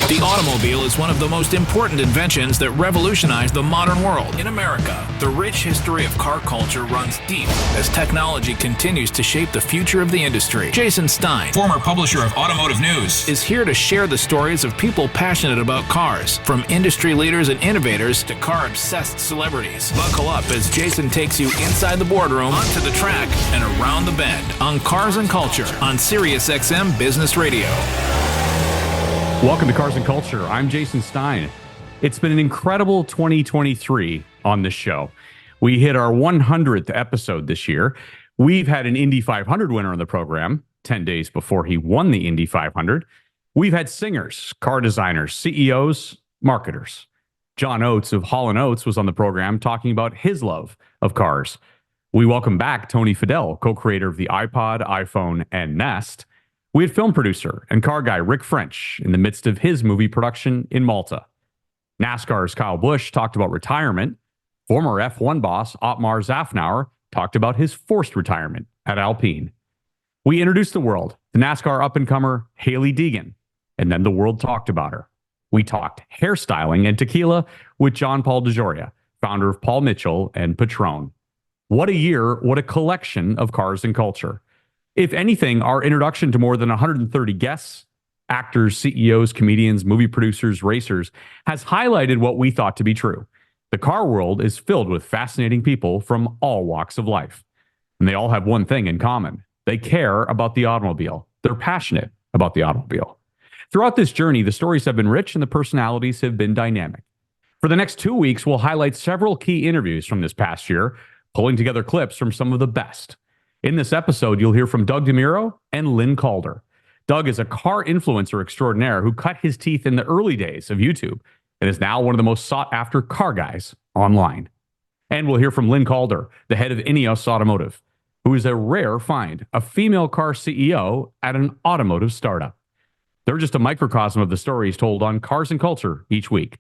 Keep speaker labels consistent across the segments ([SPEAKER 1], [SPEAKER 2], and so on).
[SPEAKER 1] The automobile is one of the most important inventions that revolutionized the modern world. In America, the rich history of car culture runs deep as technology continues to shape the future of the industry. Jason Stein,
[SPEAKER 2] former publisher of Automotive News,
[SPEAKER 1] is here to share the stories of people passionate about cars, from industry leaders and innovators to car-obsessed celebrities. Buckle up as Jason takes you inside the boardroom, onto the track, and around the bend on Cars and Culture on SiriusXM Business Radio.
[SPEAKER 3] Welcome to Cars and Culture. I'm Jason Stein. It's been an incredible 2023 on this show. We hit our 100th episode this year. We've had an Indy 500 winner on the program 10 days before he won the Indy 500. We've had singers, car designers, CEOs, marketers. John Oates of Hall & Oates was on the program talking about his love of cars. We welcome back Tony Fadell, co-creator of the iPod, iPhone, and Nest. We had film producer and car guy Rick French in the midst of his movie production in Malta. NASCAR's Kyle Busch talked about retirement. Former F1 boss Otmar Zafnauer talked about his forced retirement at Alpine. We introduced the world to NASCAR up-and-comer Hailie Deegan, and then the world talked about her. We talked hairstyling and tequila with John Paul DeJoria, founder of Paul Mitchell and Patron. What a year, what a collection of cars and culture. If anything, our introduction to more than 130 guests, actors, CEOs, comedians, movie producers, racers, has highlighted what we thought to be true. The car world is filled with fascinating people from all walks of life. And they all have one thing in common. They care about the automobile. They're passionate about the automobile. Throughout this journey, the stories have been rich and the personalities have been dynamic. For the next 2 weeks, we'll highlight several key interviews from this past year, pulling together clips from some of the best. In this episode, you'll hear from Doug DeMuro and Lynn Calder. Doug is a car influencer extraordinaire who cut his teeth in the early days of YouTube and is now one of the most sought-after car guys online. And we'll hear from Lynn Calder, the head of INEOS Automotive, who is a rare find, a female car CEO at an automotive startup. They're just a microcosm of the stories told on Cars and Culture each week.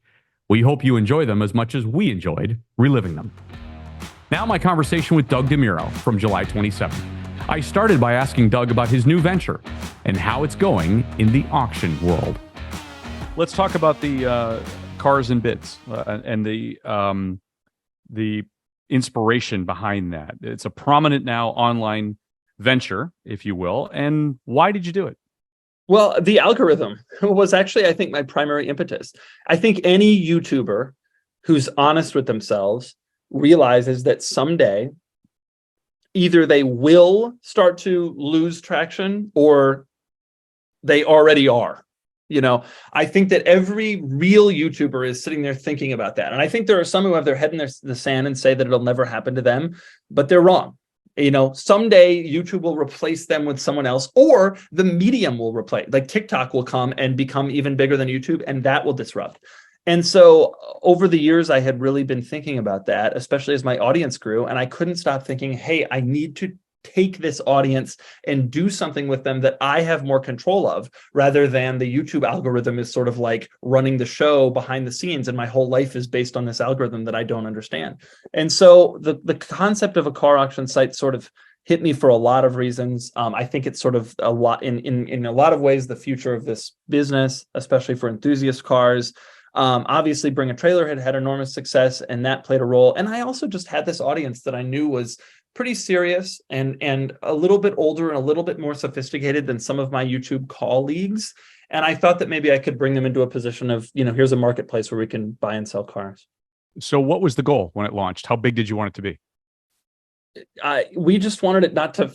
[SPEAKER 3] We hope you enjoy them as much as we enjoyed reliving them. Now my conversation with Doug DeMuro from July 27th. I started by asking Doug about his new venture and how it's going in the auction world.
[SPEAKER 4] Let's talk about the cars and bids and the inspiration behind that. It's a prominent now online venture, if you will. And why did you do it?
[SPEAKER 5] Well, the algorithm was actually, I think, my primary impetus. I think any YouTuber who's honest with themselves realizes that someday either they will start to lose traction or they already are. You know, I think that every real YouTuber is sitting there thinking about that. And I think there are some who have their head in the sand and say that it'll never happen to them, but they're wrong. You know, someday YouTube will replace them with someone else, or the medium will replace, like TikTok will come and become even bigger than YouTube, and that will disrupt. And so over the years, I had really been thinking about that, especially as my audience grew. And I couldn't stop thinking, hey, I need to take this audience and do something with them that I have more control of, rather than the YouTube algorithm is sort of like running the show behind the scenes. And my whole life is based on this algorithm that I don't understand. And so the concept of a car auction site sort of hit me for a lot of reasons. I think it's sort of a lot in a lot of ways, the future of this business, especially for enthusiast cars. Obviously, Bring a Trailer had enormous success, and that played a role. And I also just had this audience that I knew was pretty serious and a little bit older and a little bit more sophisticated than some of my YouTube colleagues. And I thought that maybe I could bring them into a position of, you know, here's a marketplace where we can buy and sell cars.
[SPEAKER 4] So what was the goal when it launched? How big did you want it to be?
[SPEAKER 5] We just wanted it not to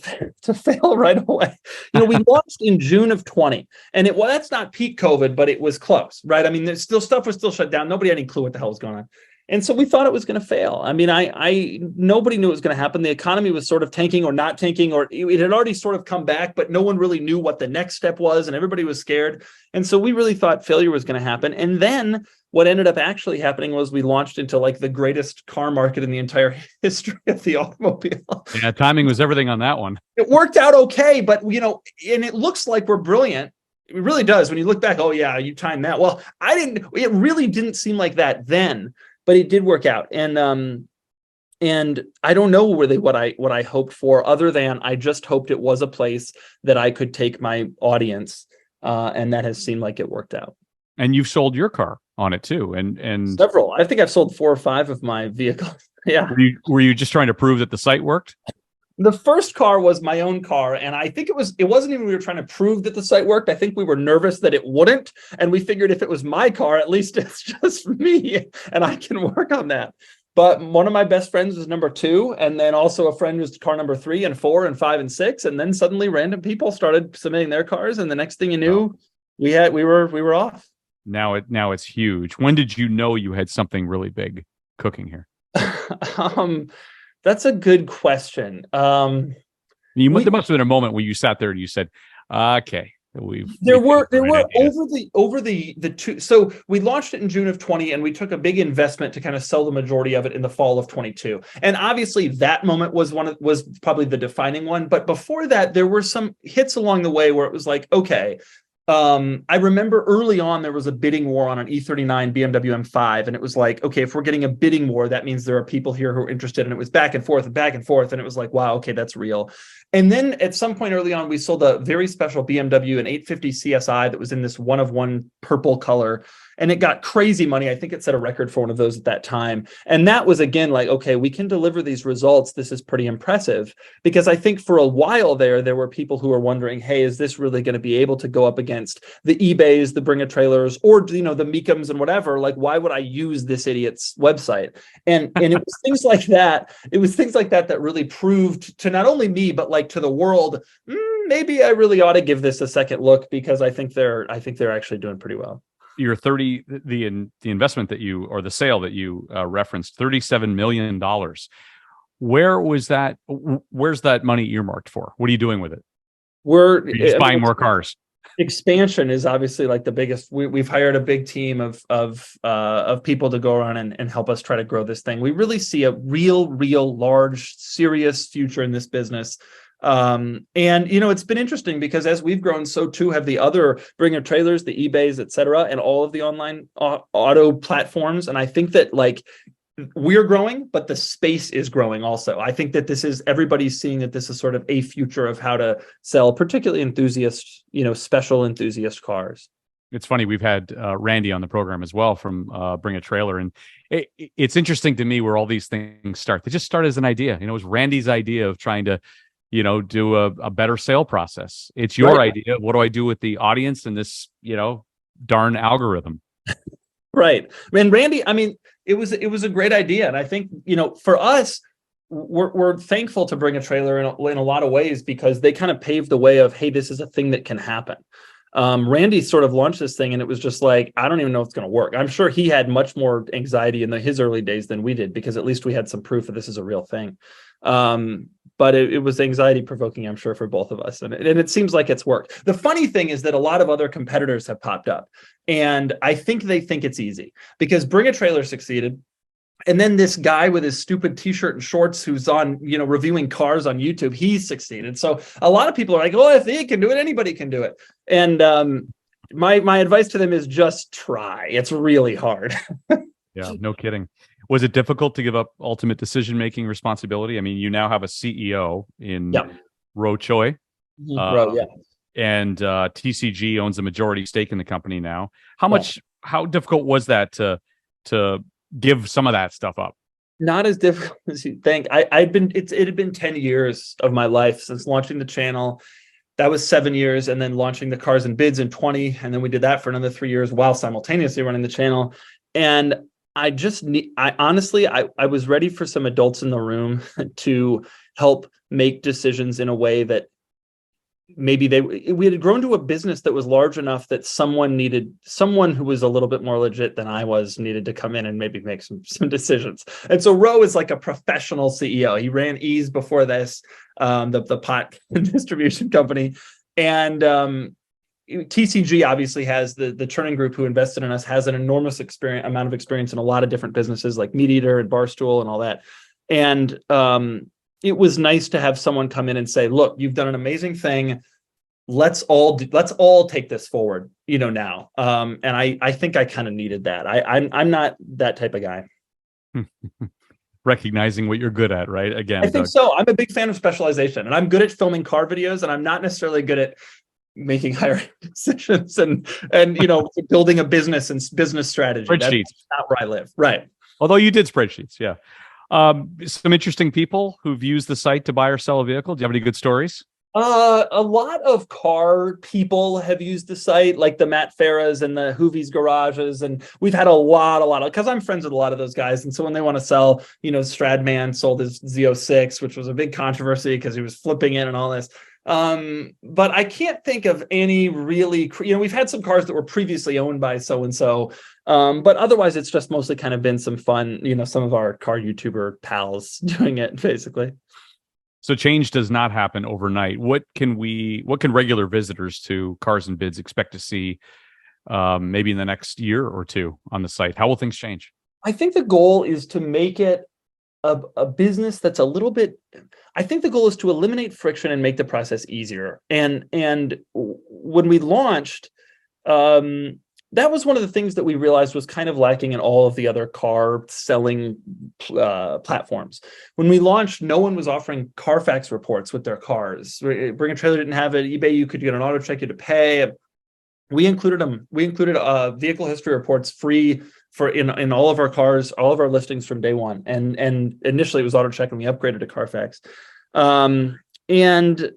[SPEAKER 5] fail right away. You know, we launched in June of 20, and that's not peak COVID, but it was close, right? I mean, there's still stuff was still shut down. Nobody had any clue what the hell was going on. And so we thought it was going to fail. I mean, nobody knew it was going to happen. The economy was sort of tanking or not tanking, or it had already sort of come back, but no one really knew what the next step was, and everybody was scared. And so we really thought failure was going to happen. And then what ended up actually happening was we launched into like the greatest car market in the entire history of the automobile.
[SPEAKER 4] Yeah, timing was everything on that one.
[SPEAKER 5] It worked out okay, but you know, and it looks like we're brilliant. It really does. When you look back, oh yeah, you timed that. Well, it really didn't seem like that then, but it did work out. And I don't know really what I hoped for, other than I just hoped it was a place that I could take my audience, and that has seemed like it worked out.
[SPEAKER 4] And you've sold your car on it too. And
[SPEAKER 5] Several. I think I've sold 4 or 5 of my vehicles. Yeah.
[SPEAKER 4] were you just trying to prove that the site worked?
[SPEAKER 5] The first car was my own car, and I think it wasn't even we were trying to prove that the site worked. I think we were nervous that it wouldn't, and we figured if it was my car, at least it's just me, and I can work on that. But one of my best friends was number 2, and then also a friend was car number 3 and 4 and 5 and 6, and then suddenly random people started submitting their cars, and the next thing you knew, we were off.
[SPEAKER 4] Now it's huge. When did you know you had something really big cooking here?
[SPEAKER 5] That's a good question.
[SPEAKER 4] There must have been a moment where you sat there and you said, "Okay,
[SPEAKER 5] there were over the two." So we launched it in June of 20, and we took a big investment to kind of sell the majority of it in the fall of 22. And obviously, that moment was probably the defining one. But before that, there were some hits along the way where it was like, okay. I remember early on there was a bidding war on an E39 BMW M5, and it was like, okay, if we're getting a bidding war, that means there are people here who are interested, and it was back and forth, and it was like, wow, okay, that's real. And then at some point early on, we sold a very special BMW, an 850 CSI that was in this one-of-one purple color, and it got crazy money. I think it set a record for one of those at that time. And that was, again, like, okay, we can deliver these results. This is pretty impressive. Because I think for a while there were people who were wondering, hey, is this really going to be able to go up against the eBays, the Bring-A-Trailers, or, the Meekums and whatever? Like, why would I use this idiot's website? And it was things like that. It was things like that that really proved to not only me, but like to the world, maybe I really ought to give this a second look, because I think they're actually doing pretty well.
[SPEAKER 4] Your the investment that you, or the sale that you referenced, $37 million. Where's that money earmarked for? What are you doing with it? Are you just buying more cars?
[SPEAKER 5] Expansion is obviously like the biggest. We've hired a big team of people to go around and help us try to grow this thing. We really see a real large, serious future in this business. And it's been interesting because as we've grown, so too have the other Bring-A-Trailers, the eBays, et cetera, and all of the online auto platforms. And I think that like we're growing, but the space is growing also. I think that everybody's seeing that this is sort of a future of how to sell, particularly enthusiast, special enthusiast cars.
[SPEAKER 4] It's funny, we've had Randy on the program as well from Bring-A-Trailer, and it's interesting to me where all these things start. They just start as an idea. It was Randy's idea of trying to do a better sale process. It's your idea. What do I do with the audience and this, darn algorithm?
[SPEAKER 5] Right. And Randy, it was a great idea. And I think, for us, we're thankful to Bring-A-Trailer in a lot of ways, because they kind of paved the way of, hey, this is a thing that can happen. Randy sort of launched this thing, and it was just like, I don't even know if it's going to work. I'm sure he had much more anxiety in his early days than we did, because at least we had some proof that this is a real thing. But it was anxiety provoking, I'm sure, for both of us. And it seems like it's worked. The funny thing is that a lot of other competitors have popped up, and I think they think it's easy, because Bring-A-Trailer succeeded. And then this guy with his stupid t-shirt and shorts who's on, reviewing cars on YouTube, he succeeded. So a lot of people are like, oh, if he can do it, anybody can do it. And my advice to them is just try. It's really hard.
[SPEAKER 4] Yeah, no kidding. Was it difficult to give up ultimate decision-making responsibility? You now have a CEO in Ro Choi. And TCG owns a majority stake in the company now. How difficult was that to give some of that stuff up?
[SPEAKER 5] Not as difficult as you think. It had been 10 years of my life since launching the channel. That was 7 years, and then launching the Cars and Bids in 20, and then we did that for another 3 years while simultaneously running the channel. And I was ready for some adults in the room to help make decisions in a way that maybe we had grown to a business that was large enough that someone who was a little bit more legit than I was needed to come in and maybe make some decisions. And so Ro is like a professional CEO. He ran Ease before this, the pot distribution company. And TCG obviously has the Churning Group, who invested in us, has an enormous amount of experience in a lot of different businesses like Meat Eater and Barstool and all that. And it was nice to have someone come in and say, look, you've done an amazing thing. Let's all take this forward, now. And I think I kind of needed that. I'm not that type of guy.
[SPEAKER 4] Recognizing what you're good at, right? Again,
[SPEAKER 5] I think so. I'm a big fan of specialization, and I'm good at filming car videos, and I'm not necessarily good at making hiring decisions and building a business and business strategy.
[SPEAKER 4] Spreadsheets.
[SPEAKER 5] That's not where I live. Right.
[SPEAKER 4] Although you did spreadsheets, yeah. Some interesting people who've used the site to buy or sell a vehicle. Do you have any good stories?
[SPEAKER 5] A lot of car people have used the site, like the Matt Farahs and the Hoovies garages. And we've had a lot of, because I'm friends with a lot of those guys. And so when they want to sell, Stradman sold his Z06, which was a big controversy because he was flipping it and all this. But I can't think of any really, we've had some cars that were previously owned by so-and-so. But otherwise it's just mostly kind of been some fun, some of our car YouTuber pals doing it basically.
[SPEAKER 4] So change does not happen overnight. What can regular visitors to Cars and Bids expect to see maybe in the next year or two on the site? How will things change?
[SPEAKER 5] I think the goal is to make it a business that's a little bit, I think the goal is to eliminate friction and make the process easier. And when we launched, that was one of the things that we realized was kind of lacking in all of the other car selling platforms. When we launched, no one was offering Carfax reports with their cars. Bring a Trailer didn't have it. eBay, you could get an auto check, you had to pay. We included them. We included vehicle history reports free in all of our cars, all of our listings from day one. And initially it was auto check, and we upgraded to Carfax. And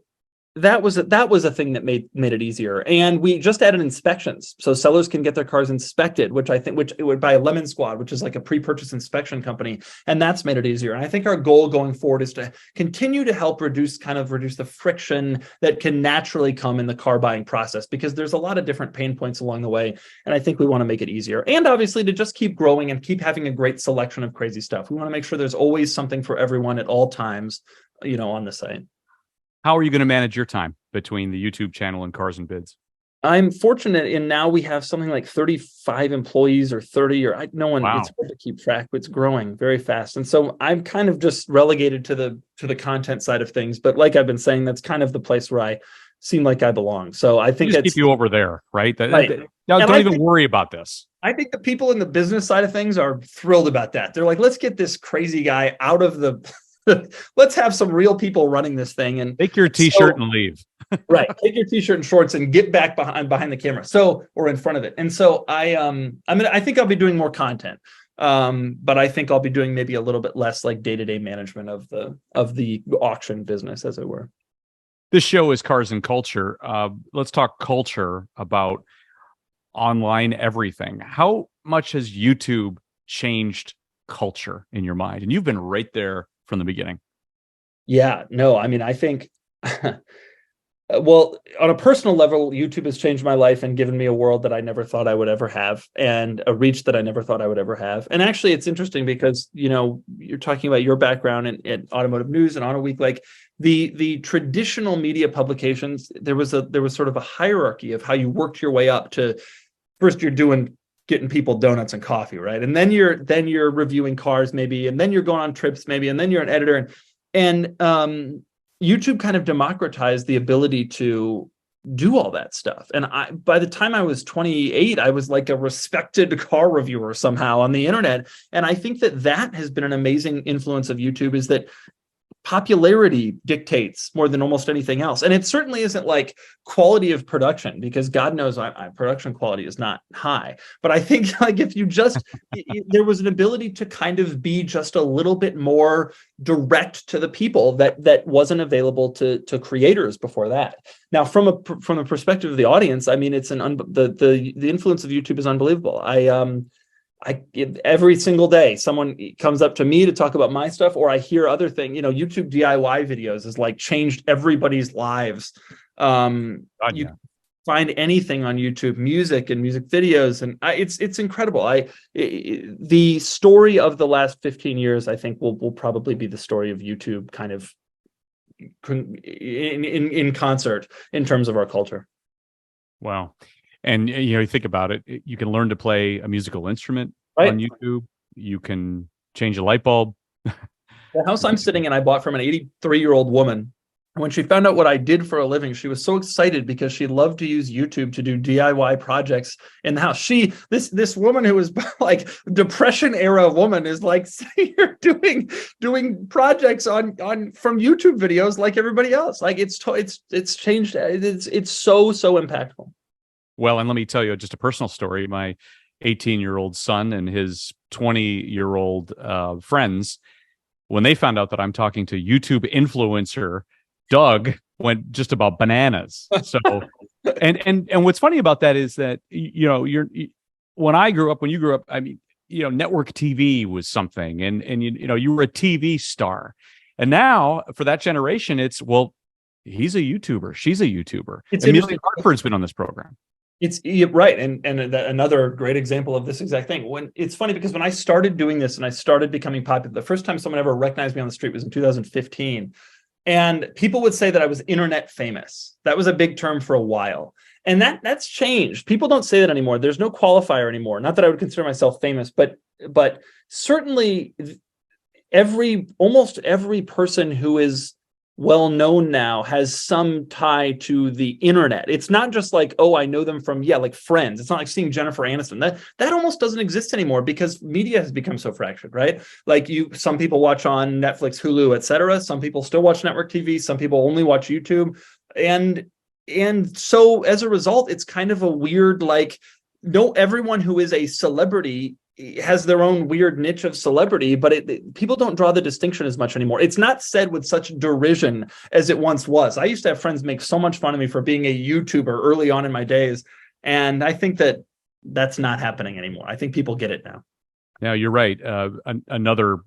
[SPEAKER 5] that was a thing that made it easier. And we just added inspections, so sellers can get their cars inspected, which it would by Lemon Squad, which is like a pre-purchase inspection company, and that's made it easier. And I think our goal going forward is to continue to help reduce the friction that can naturally come in the car buying process, because there's a lot of different pain points along the way, and I think we want to make it easier. And obviously to just keep growing and keep having a great selection of crazy stuff. We want to make sure there's always something for everyone at all times, on the site.
[SPEAKER 4] How are you going to manage your time between the YouTube channel and Cars and Bids?
[SPEAKER 5] I'm fortunate in now we have something like 35 employees or 30 or no one. Wow. It's hard to keep track. It's growing very fast. And so I'm kind of just relegated to the content side of things. But like I've been saying, that's kind of the place where I seem like I belong. So I think
[SPEAKER 4] that's keep you over there, right?
[SPEAKER 5] Right.
[SPEAKER 4] Don't even worry about this.
[SPEAKER 5] I think the people in the business side of things are thrilled about that. They're like, let's get this crazy guy out of the let's have some real people running this thing, and
[SPEAKER 4] take your t-shirt and leave.
[SPEAKER 5] Right. Take your t-shirt and shorts and get back behind the camera. Or in front of it. And so I think I'll be doing more content. But I think I'll be doing maybe a little bit less like day-to-day management of the auction business, as it were.
[SPEAKER 4] This show is Cars and Culture. Let's talk culture about online everything. How much has YouTube changed culture in your mind? And you've been right there from the beginning.
[SPEAKER 5] Yeah, no, I mean, I think, well, on a personal level, YouTube has changed my life and given me a world that I never thought I would ever have, and a reach that I never thought I would ever have. And actually, it's interesting because, you're talking about your background in automotive news and Auto Week, like the traditional media publications, there was sort of a hierarchy of how you worked your way up to, first you're getting people donuts and coffee, right? And then you're reviewing cars maybe, and then you're going on trips maybe, and then you're an editor. And YouTube kind of democratized the ability to do all that stuff. And by the time I was 28, I was like a respected car reviewer somehow on the internet. And I think that has been an amazing influence of YouTube, is that popularity dictates more than almost anything else. And it certainly isn't like quality of production, because God knows production quality is not high. But I think like if you just, there was an ability to kind of be just a little bit more direct to the people that wasn't available to creators before that. Now, from a perspective of the audience, I mean, it's the influence of YouTube is unbelievable. Every single day, someone comes up to me to talk about my stuff, or I hear other things. YouTube DIY videos has like changed everybody's lives. You find anything on YouTube, music and music videos, and it's incredible. The story of the last 15 years, I think, will probably be the story of YouTube, kind of in concert in terms of our culture.
[SPEAKER 4] Wow. And you think about it, you can learn to play a musical instrument on YouTube. You can change a light bulb.
[SPEAKER 5] The house I'm sitting in, I bought from an 83-year-old woman When she found out what I did for a living, she was so excited because she loved to use YouTube to do DIY projects in the house. This woman who was like Depression era woman is like sitting here doing projects on from YouTube videos like everybody else. Like it's changed. It's so impactful.
[SPEAKER 4] Well, and let me tell you just a personal story. My 18-year-old son and his 20-year-old friends, when they found out that I'm talking to YouTube influencer Doug, went just about bananas. So, and what's funny about that is that when you grew up, I mean, network TV was something, and you were a TV star, and now for that generation, it's he's a YouTuber, she's a YouTuber. Amelia Hartford's been on this program.
[SPEAKER 5] It's right, and another great example of this exact thing. When it's funny because when I started doing this and I started becoming popular, the first time someone ever recognized me on the street was in 2015. And people would say that I was internet famous. That was a big term for a while. And that's changed. People don't say that anymore. There's no qualifier anymore. Not that I would consider myself famous, but certainly almost every person who is well known now has some tie to the internet. It's not just like, oh, I know them from like Friends. It's not like seeing Jennifer Aniston. That almost doesn't exist anymore because media has become so fractured, right? Like some people watch on Netflix, Hulu, etc. Some people still watch network TV. Some people only watch YouTube, and so as a result, it's kind of a weird everyone who is a celebrity has their own weird niche of celebrity, but people don't draw the distinction as much anymore. It's not said with such derision as it once was. I used to have friends make so much fun of me for being a YouTuber early on in my days, and I think that's not happening anymore. I think people get it now.
[SPEAKER 4] Yeah, you're right. Another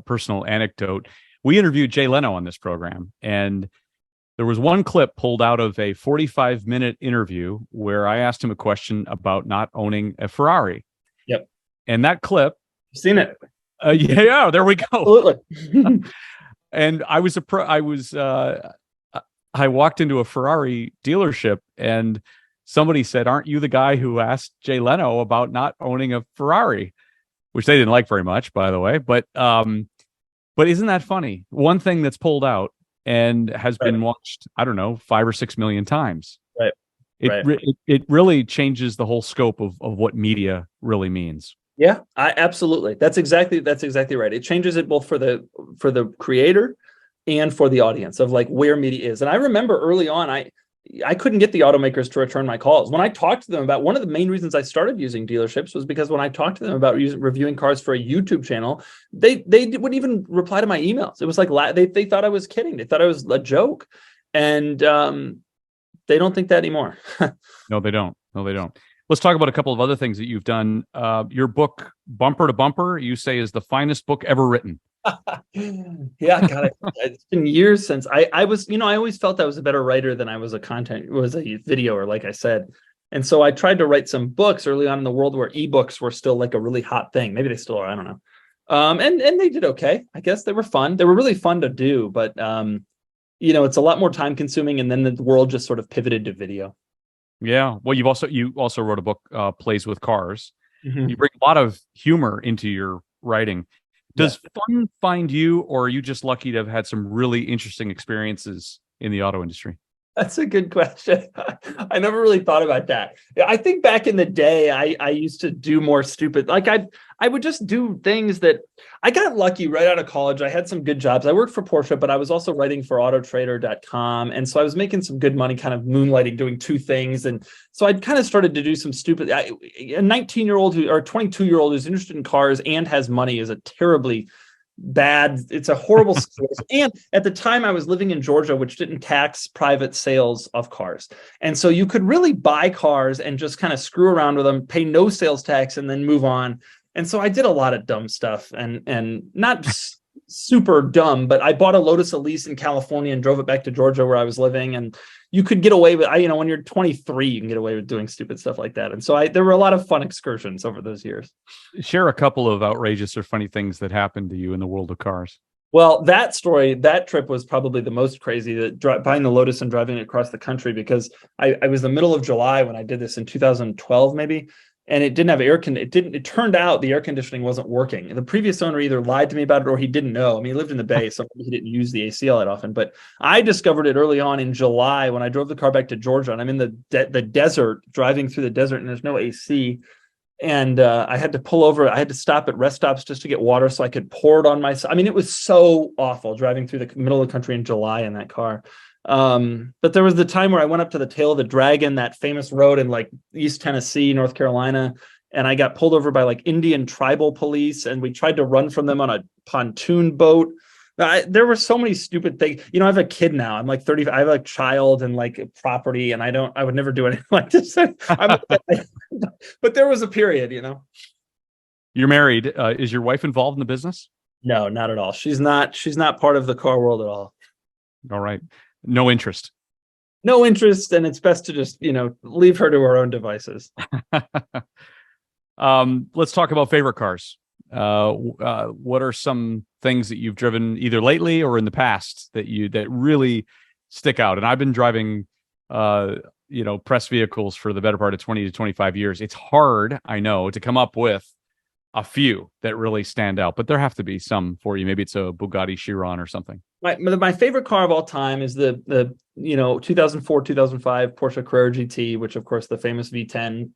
[SPEAKER 4] personal anecdote. We interviewed Jay Leno on this program, and there was one clip pulled out of a 45-minute interview where I asked him a question about not owning a Ferrari.
[SPEAKER 5] Yep.
[SPEAKER 4] And that clip,
[SPEAKER 5] seen it?
[SPEAKER 4] Yeah, there we go.
[SPEAKER 5] Absolutely.
[SPEAKER 4] And I walked into a Ferrari dealership, and somebody said, "Aren't you the guy who asked Jay Leno about not owning a Ferrari?" Which they didn't like very much, by the way. But isn't that funny? One thing that's pulled out and has been watched, I don't know, 5 or 6 million times.
[SPEAKER 5] Right.
[SPEAKER 4] It really changes the whole scope of what media really means.
[SPEAKER 5] Yeah, absolutely. That's exactly right. It changes it both for the creator and for the audience of like where media is. And I remember early on, I couldn't get the automakers to return my calls. When I talked to them about, one of the main reasons I started using dealerships was because when I talked to them about reviewing cars for a YouTube channel, they wouldn't even reply to my emails. It was like they thought I was kidding. They thought I was a joke, and they don't think that anymore.
[SPEAKER 4] No, they don't. Let's talk about a couple of other things that you've done. Your book, Bumper to Bumper, you say is the finest book ever written.
[SPEAKER 5] Yeah, God, it's been years since I was, I always felt I was a better writer than I was a videoer, like I said. And so I tried to write some books early on in the world where ebooks were still like a really hot thing. Maybe they still are, I don't know. And they did okay. I guess they were fun. They were really fun to do, but it's a lot more time consuming. And then the world just sort of pivoted to video.
[SPEAKER 4] Yeah. Well, you also wrote a book, Plays with Cars.
[SPEAKER 5] Mm-hmm.
[SPEAKER 4] You bring a lot of humor into your writing. Does fun find you, or are you just lucky to have had some really interesting experiences in the auto industry?
[SPEAKER 5] That's a good question. I never really thought about that. I think back in the day, I used to do more stupid, like I would just do things that I got lucky right out of college. I had some good jobs. I worked for Porsche, but I was also writing for autotrader.com. And so I was making some good money, kind of moonlighting, doing two things. And so I'd kind of started to do some stupid, a 19-year-old or 22-year-old who's interested in cars and has money is a terribly bad, it's a horrible situation. And at the time I was living in Georgia, which didn't tax private sales of cars. And so you could really buy cars and just kind of screw around with them, pay no sales tax, and then move on. And so I did a lot of dumb stuff and not super dumb, but I bought a Lotus Elise in California and drove it back to Georgia where I was living. And you could get away with, when you're 23, you can get away with doing stupid stuff like that. And so there were a lot of fun excursions over those years.
[SPEAKER 4] Share a couple of outrageous or funny things that happened to you in the world of cars.
[SPEAKER 5] Well, that trip was probably the most crazy, buying the Lotus and driving it across the country, because I was the middle of July when I did this in 2012, maybe. and it didn't have it turned out the air conditioning wasn't working. The previous owner either lied to me about it or he didn't know. I mean, he lived in the Bay, so he didn't use the AC all that often. But I discovered it early on in July when I drove the car back to Georgia, and I'm in the desert, driving through the desert, and there's no AC. And I had to pull over. I had to stop at rest stops just to get water so I could pour it on myself. I mean, it was so awful driving through the middle of the country in July in that car. But there was the time where I went up to the Tail of the Dragon, that famous road in like East Tennessee, North Carolina, and I got pulled over by like Indian tribal police, and we tried to run from them on a pontoon boat. There were so many stupid things. You know, I have a kid now. I'm like 30. I have a child and like property, and I would never do anything like this. But there was a period, you know.
[SPEAKER 4] You're married. Is your wife involved in the business?
[SPEAKER 5] No, not at all. She's not part of the car world at all.
[SPEAKER 4] All right. No interest.
[SPEAKER 5] No interest, and it's best to just, leave her to her own devices.
[SPEAKER 4] Let's talk about favorite cars. What are some things that you've driven either lately or in the past that really stick out? And I've been driving, press vehicles for the better part of 20 to 25 years. It's hard, I know, to come up with a few that really stand out, but there have to be some for you. Maybe it's a Bugatti Chiron or something.
[SPEAKER 5] My favorite car of all time is the 2004, 2005 Porsche Carrera GT, which of course the famous V10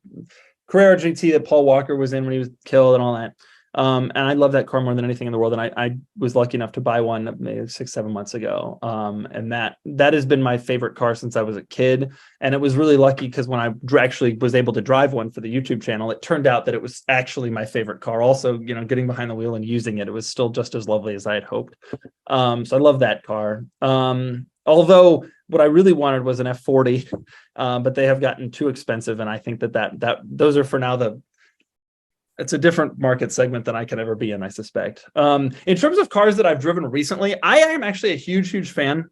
[SPEAKER 5] Carrera GT that Paul Walker was in when he was killed and all that. And I love that car more than anything in the world. And I was lucky enough to buy one maybe 6-7 months ago. And that has been my favorite car since I was a kid. And it was really lucky because when I actually was able to drive one for the YouTube channel, it turned out that it was actually my favorite car. Also, getting behind the wheel and using it, it was still just as lovely as I had hoped. So I love that car. Although what I really wanted was an F40, but they have gotten too expensive. And I think that those are for now it's a different market segment than I can ever be in, I suspect. In terms of cars that I've driven recently, I am actually a huge, huge fan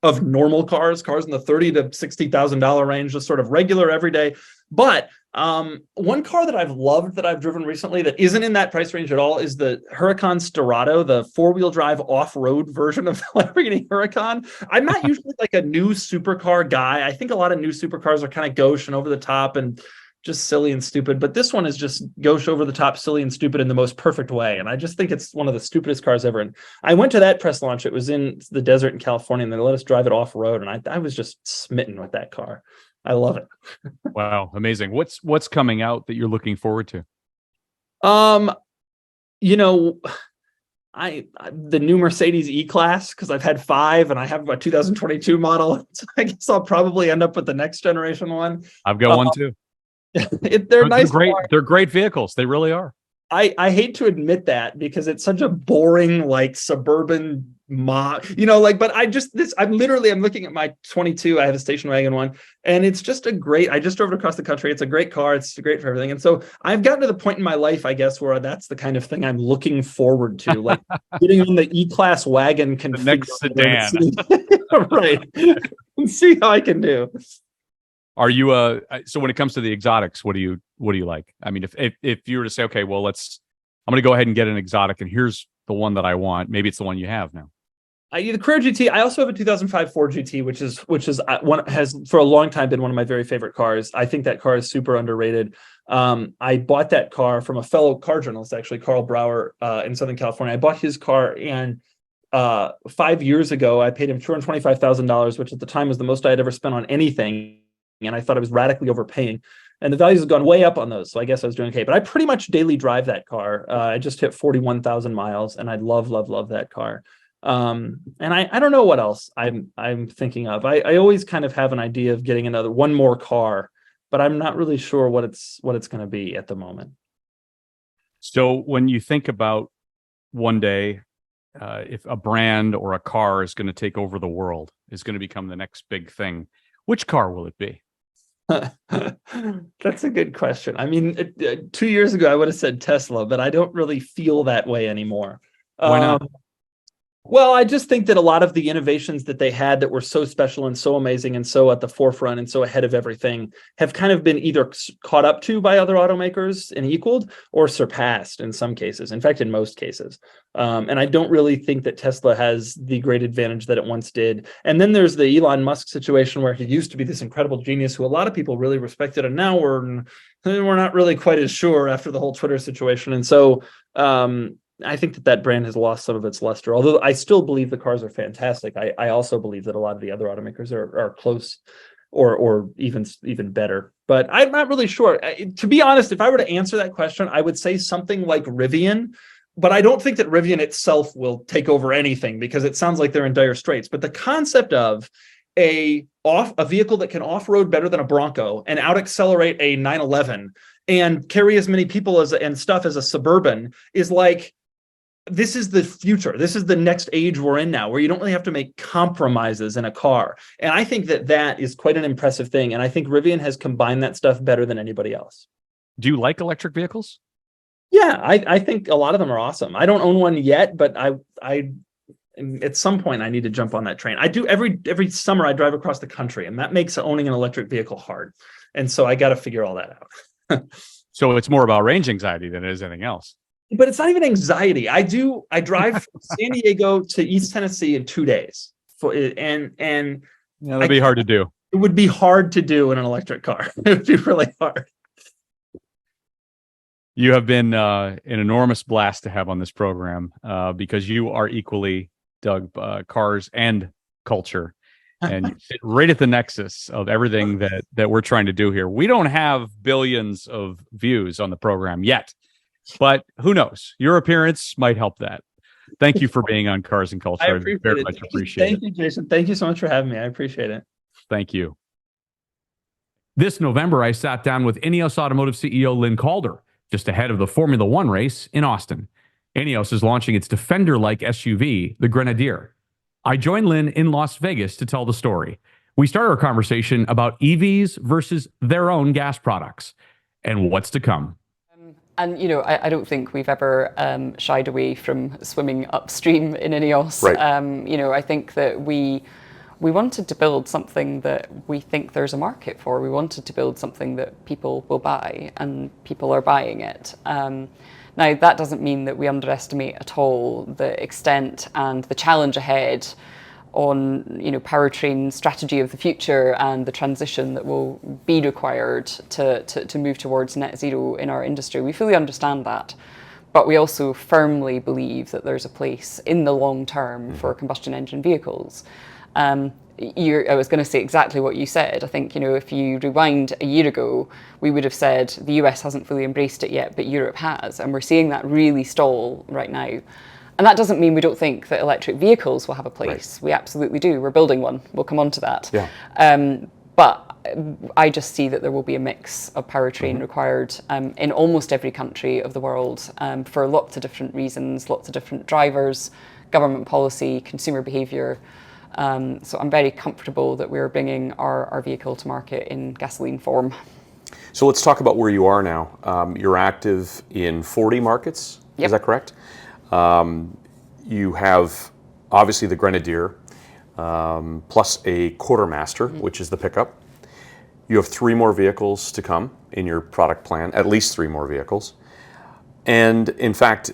[SPEAKER 5] of normal cars in the $30,000 to $60,000 range, just sort of regular everyday. But one car that I've loved that I've driven recently that isn't in that price range at all is the Huracan Storado, the four-wheel drive off-road version of the Lamborghini Huracan. I'm not usually like a new supercar guy. I think a lot of new supercars are kind of gauche and over the top and just silly and stupid, but this one is just gauche, over the top, silly and stupid in the most perfect way. And I just think it's one of the stupidest cars ever. And I went to that press launch. It was in the desert in California, and they let us drive it off road. And I was just smitten with that car. I love it.
[SPEAKER 4] Wow, amazing. What's coming out that you're looking forward to?
[SPEAKER 5] The new Mercedes E-Class, because I've had 5 and I have a 2022 model. So I guess I'll probably end up with the next generation one.
[SPEAKER 4] I've got one too.
[SPEAKER 5] They're nice.
[SPEAKER 4] Great. They're great vehicles. They really are.
[SPEAKER 5] I hate to admit that because it's such a boring, like suburban but I'm looking at my 22. I have a station wagon one, and it's just I just drove it across the country. It's a great car. It's great for everything. And so I've gotten to the point in my life, I guess, where that's the kind of thing I'm looking forward to, like getting in the E-Class wagon,
[SPEAKER 4] the next sedan,
[SPEAKER 5] right? And see how I can do.
[SPEAKER 4] Are you so when it comes to the exotics, what do you like? I mean, if you were to say, okay, well, I'm going to go ahead and get an exotic, and here's the one that I want. Maybe it's the one you have now.
[SPEAKER 5] The Carrera GT. I also have a 2005 Ford GT, which is has for a long time been one of my very favorite cars. I think that car is super underrated. I bought that car from a fellow car journalist, actually, Carl Brower, in Southern California. I bought his car, and 5 years ago, I paid him $225,000, which at the time was the most I had ever spent on anything. And I thought I was radically overpaying, and the values have gone way up on those. So I guess I was doing okay, but I pretty much daily drive that car. I just hit 41,000 miles, and I love that car. And I don't know what else I'm thinking of. I always kind of have an idea of getting one more car, but I'm not really sure what it's going to be at the moment.
[SPEAKER 4] So when you think about one day, if a brand or a car is going to take over the world, is going to become the next big thing, which car will it be?
[SPEAKER 5] That's a good question. I mean, 2 years ago, I would have said Tesla, but I don't really feel that way anymore.
[SPEAKER 4] Why not?
[SPEAKER 5] Well, I just think that a lot of the innovations that they had that were so special and so amazing and so at the forefront and so ahead of everything have kind of been either caught up to by other automakers and equaled or surpassed in some cases. In fact, in most cases. And I don't really think that Tesla has the great advantage that it once did. And then there's the Elon Musk situation where he used to be this incredible genius who a lot of people really respected. And now we're not really quite as sure after the whole Twitter situation. And so, I think that brand has lost some of its luster, although I still believe the cars are fantastic. I also believe that a lot of the other automakers are close or even better, but I'm not really sure. To be honest, if I were to answer that question, I would say something like Rivian, but I don't think that Rivian itself will take over anything because it sounds like they're in dire straits. But the concept of a vehicle that can off-road better than a Bronco and out-accelerate a 911 and carry as many people and stuff as a Suburban is like, this is the future. This is the next age we're in now, where you don't really have to make compromises in a car. And I think that is quite an impressive thing. And I think Rivian has combined that stuff better than anybody else.
[SPEAKER 4] Do you like electric vehicles?
[SPEAKER 5] Yeah, I think a lot of them are awesome. I don't own one yet, but I at some point I need to jump on that train. I do every summer I drive across the country, and that makes owning an electric vehicle hard. And so I got to figure all that out.
[SPEAKER 4] So it's more about range anxiety than it is anything else.
[SPEAKER 5] But it's not even anxiety. I drive from San Diego to East Tennessee in 2 days. And
[SPEAKER 4] that'd be hard to do.
[SPEAKER 5] It would be hard to do in an electric car. It would be really hard.
[SPEAKER 4] You have been an enormous blast to have on this program because you are equally, Doug, cars and culture. And you sit right at the nexus of everything that we're trying to do here. We don't have billions of views on the program yet. But who knows? Your appearance might help that. Thank you for being on Cars and Culture. I very much appreciate it.
[SPEAKER 5] Thank you, Jason. Thank you so much for having me. I appreciate it.
[SPEAKER 4] Thank you.
[SPEAKER 3] This November, I sat down with INEOS Automotive CEO Lynn Calder, just ahead of the Formula One race in Austin. INEOS is launching its Defender-like SUV, the Grenadier. I joined Lynn in Las Vegas to tell the story. We started our conversation about EVs versus their own gas products and what's to come.
[SPEAKER 6] And, I don't think we've ever shied away from swimming upstream in INEOS.
[SPEAKER 7] Right.
[SPEAKER 6] I think that we wanted to build something that we think there's a market for. We wanted to build something that people will buy, and people are buying it. Now, that doesn't mean that we underestimate at all the extent and the challenge ahead on powertrain strategy of the future and the transition that will be required to move towards net zero in our industry. We fully understand that, but we also firmly believe that there's a place in the long term for combustion engine vehicles. I was going to say exactly what you said. I think, if you rewind a year ago, we would have said the US hasn't fully embraced it yet, but Europe has, and we're seeing that really stall right now. And that doesn't mean we don't think that electric vehicles will have a place. Right. We absolutely do. We're building one. We'll come on to that.
[SPEAKER 7] Yeah.
[SPEAKER 6] But I just see that there will be a mix of powertrain required in almost every country of the world for lots of different reasons, lots of different drivers, government policy, consumer behaviour. So I'm very comfortable that we're bringing our vehicle to market in gasoline form.
[SPEAKER 7] So let's talk about where you are now. You're active in 40 markets. Yep. Is that correct? You have obviously the Grenadier, plus a Quartermaster, which is the pickup. You have 3 more vehicles to come in your product plan, at least 3 more vehicles. And in fact,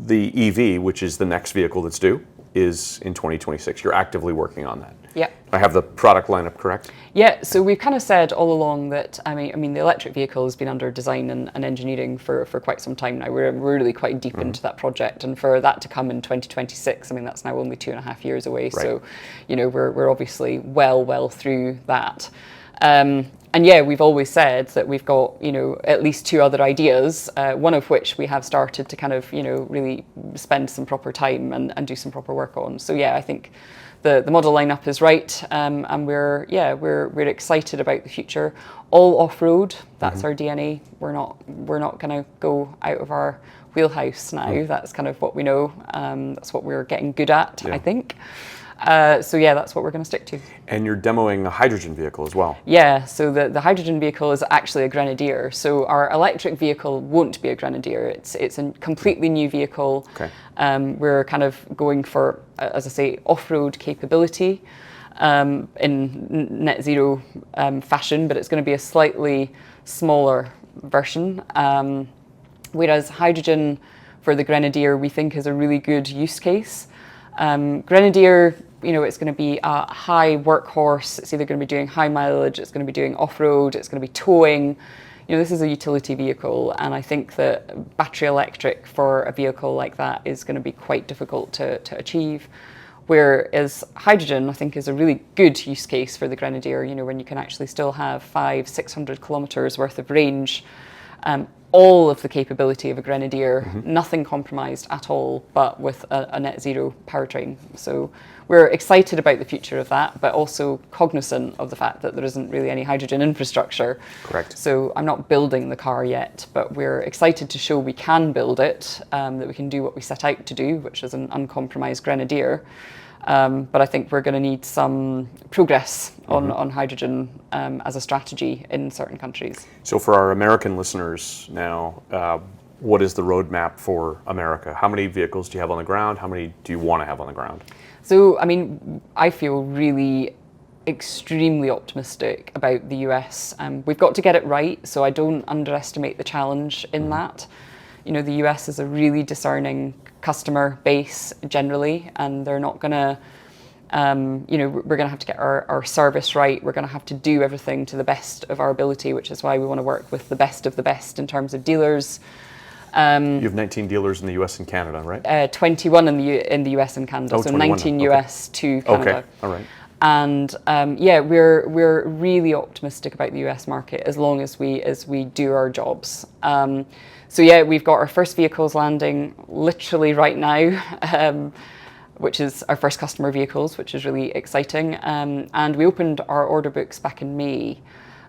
[SPEAKER 7] the EV, which is the next vehicle that's due, is in 2026. You're actively working on that.
[SPEAKER 6] Yeah.
[SPEAKER 7] I have the product lineup correct?
[SPEAKER 6] Yeah, so we've kind of said all along that, I mean, the electric vehicle has been under design and engineering for quite some time now. We're really quite deep into that project, and for that to come in 2026, I mean, that's now only 2.5 years away. Right. So, we're obviously well through that. And yeah, we've always said that we've got, at least 2 other ideas, one of which we have started to kind of, really spend some proper time and do some proper work on. So yeah, I think the model lineup is right, and we're excited about the future. All off-road, that's our DNA. We're not going to go out of our wheelhouse now. That's kind of what we know. That's what we're getting good at, I think. So yeah, that's what we're going to stick to.
[SPEAKER 7] And you're demoing a hydrogen vehicle as well.
[SPEAKER 6] Yeah, so the hydrogen vehicle is actually a Grenadier. So our electric vehicle won't be a Grenadier. It's a completely new vehicle.
[SPEAKER 7] Okay.
[SPEAKER 6] We're kind of going for, as I say, off-road capability in net zero fashion, but it's going to be a slightly smaller version. Whereas hydrogen for the Grenadier we think is a really good use case. Grenadier, it's going to be a high workhorse. It's either going to be doing high mileage, it's going to be doing off-road, it's going to be towing. This is a utility vehicle, and I think that battery electric for a vehicle like that is going to be quite difficult to achieve. Whereas hydrogen, I think, is a really good use case for the Grenadier, when you can actually still have 500-600 kilometers worth of range, all of the capability of a Grenadier, nothing compromised at all, but with a net zero powertrain. So we're excited about the future of that, but also cognizant of the fact that there isn't really any hydrogen infrastructure.
[SPEAKER 7] Correct.
[SPEAKER 6] So I'm not building the car yet, but we're excited to show we can build it, that we can do what we set out to do, which is an uncompromised Grenadier. But I think we're going to need some progress on hydrogen as a strategy in certain countries.
[SPEAKER 7] So for our American listeners now, what is the roadmap for America? How many vehicles do you have on the ground? How many do you want to have on the ground?
[SPEAKER 6] So, I feel really extremely optimistic about the US. We've got to get it right, so I don't underestimate the challenge in that. The US is a really discerning customer base generally, and they're not going to, we're going to have to get our service right. We're going to have to do everything to the best of our ability, which is why we want to work with the best of the best in terms of dealers.
[SPEAKER 7] You have 19 dealers in the US and Canada, right?
[SPEAKER 6] 21 in the US and Canada, so 19 US to Canada.
[SPEAKER 7] Okay, all right.
[SPEAKER 6] And we're really optimistic about the US market as long as we do our jobs. We've got our first vehicles landing literally right now, which is our first customer vehicles, which is really exciting. And we opened our order books back in May,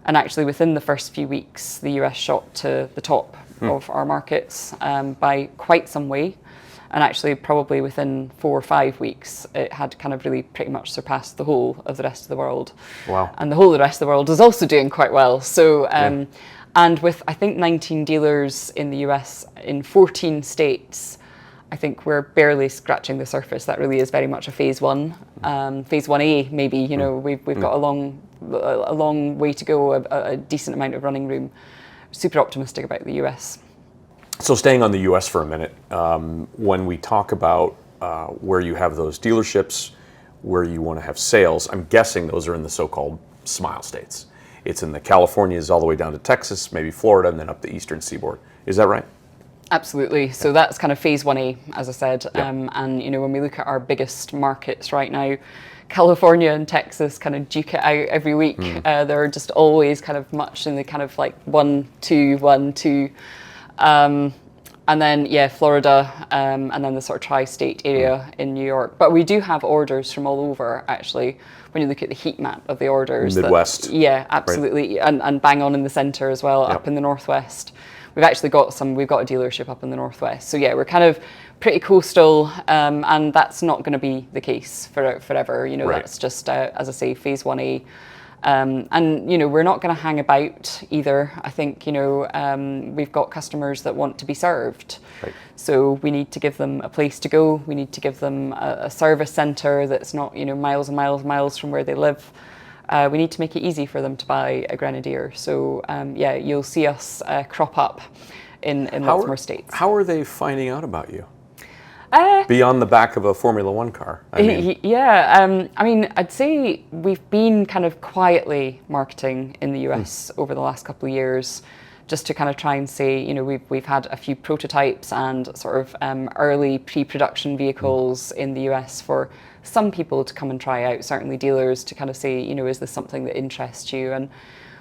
[SPEAKER 6] and actually within the first few weeks, the US shot to the top of our markets by quite some way. And actually probably within 4 or 5 weeks, it had kind of really pretty much surpassed the whole of the rest of the world.
[SPEAKER 7] Wow.
[SPEAKER 6] And the whole of the rest of the world is also doing quite well. So, and with, I think, 19 dealers in the US in 14 states, I think we're barely scratching the surface. That really is very much a phase one, phase 1A maybe. We've got a long way to go, a decent amount of running room. Super optimistic about the US.
[SPEAKER 7] So staying on the US for a minute, when we talk about where you have those dealerships, where you want to have sales, I'm guessing those are in the so-called smile states. It's in the Californias all the way down to Texas, maybe Florida, and then up the eastern seaboard. Is that right?
[SPEAKER 6] Absolutely. So that's kind of phase 1A, as I said. And, when we look at our biggest markets right now, California and Texas kind of duke it out every week. They're just always kind of much in the kind of like 1, 2, 1, 2. And then, Florida, and then the sort of tri-state area in New York. But we do have orders from all over, actually, when you look at the heat map of the orders.
[SPEAKER 7] Midwest.
[SPEAKER 6] Absolutely. Right. And bang on in the center as well, up in the Northwest. We've actually got we've got a dealership up in the Northwest. So we're kind of pretty coastal, and that's not going to be the case forever. Right. That's just, as I say, phase 1A. And we're not going to hang about either. I think we've got customers that want to be served, so we need to give them a place to go. We need to give them a service centre that's not miles and miles and miles from where they live. We need to make it easy for them to buy a Grenadier. So you'll see us crop up in lots more states.
[SPEAKER 7] How are they finding out about you? Beyond the back of a Formula One car.
[SPEAKER 6] I'd say we've been kind of quietly marketing in the US over the last couple of years, just to kind of try and say, we've had a few prototypes and sort of early pre-production vehicles in the US for some people to come and try out, certainly dealers to kind of say, is this something that interests you? And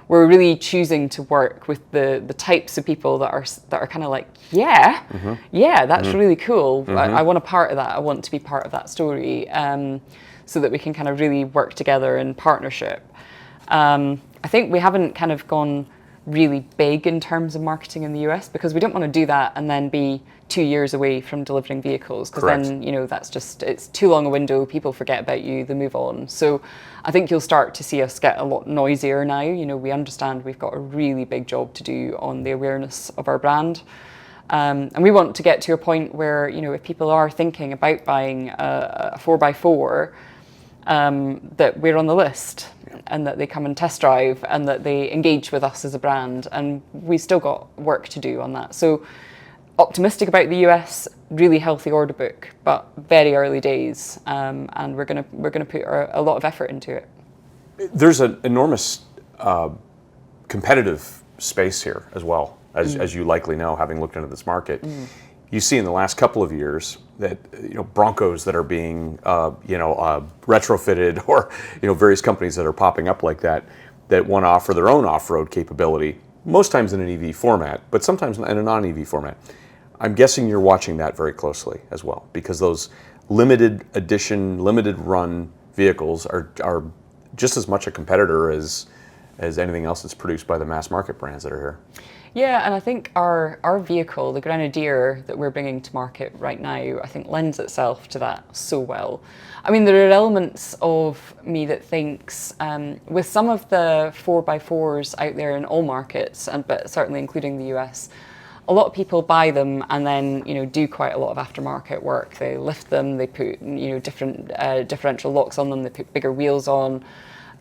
[SPEAKER 6] we're really choosing to work with the types of people that are kind of like, that's really cool. I want a part of that. I want to be part of that story, so that we can kind of really work together in partnership. I think we haven't kind of gone really big in terms of marketing in the US, because we don't want to do that and then be 2 years away from delivering vehicles, because then, you know, that's just, it's too long a window, people forget about you, they move on. So I think you'll start to see us get a lot noisier now. You know, we understand we've got a really big job to do on the awareness of our brand. And we want to get to a point where, you know, if people are thinking about buying a 4x4, that we're on the list, and that they come and test drive, and that they engage with us as a brand. And we still got work to do on that. So optimistic about the US, really healthy order book, but very early days, and we're gonna put a lot of effort into it.
[SPEAKER 7] There's an enormous competitive space here as well, as you likely know, having looked into this market. You see in the last couple of years that, you know, Broncos that are being retrofitted, or, you know, various companies that are popping up like that want to offer their own off-road capability, most times in an EV format, but sometimes in a non-EV format. I'm guessing you're watching that very closely as well, because those limited edition, limited run vehicles are just as much a competitor as anything else that's produced by the mass market brands that are here.
[SPEAKER 6] Yeah, and I think our vehicle, the Grenadier that we're bringing to market right now, I think lends itself to that so well. I mean, there are elements of me that thinks, with some of the 4x4s out there in all markets, but certainly including the US, a lot of people buy them and then, you know, do quite a lot of aftermarket work. They lift them, they put, you know, different differential locks on them, they put bigger wheels on.